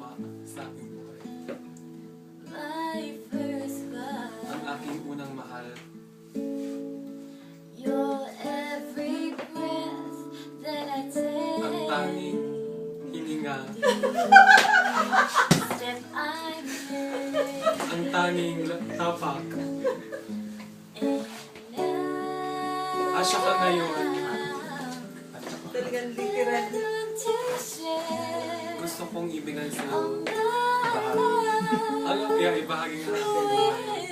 tama sa aking buhay. My first love. Ang aking unang mahal. Your every breath that I take. Ang tanging hininga. Step I make. Ang tanging tapak. Asya ka ngayon. Talagang literal. Gusto kong ibigay sa iyo. Ano kaya ibahagi ng aking buhay?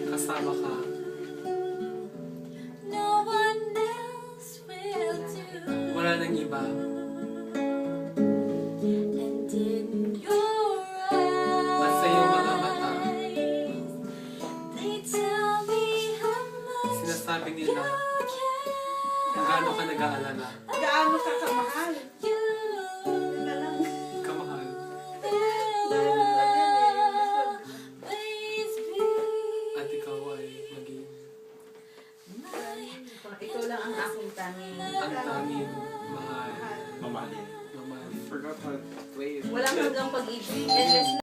Kasama ka. Wala nang iba. At sa iyong mga mata, sinasabi nila kung gaano ka nag-aalala. Gaano ka kamahal? Yun na lang. Kamahal. At ikaw ay maging Ikaw lang ang aking tanging. ang tanging mahal. Mamahalin. Mamahalin. Forgot how to play it. Walang hanggang pag-ibig. Endless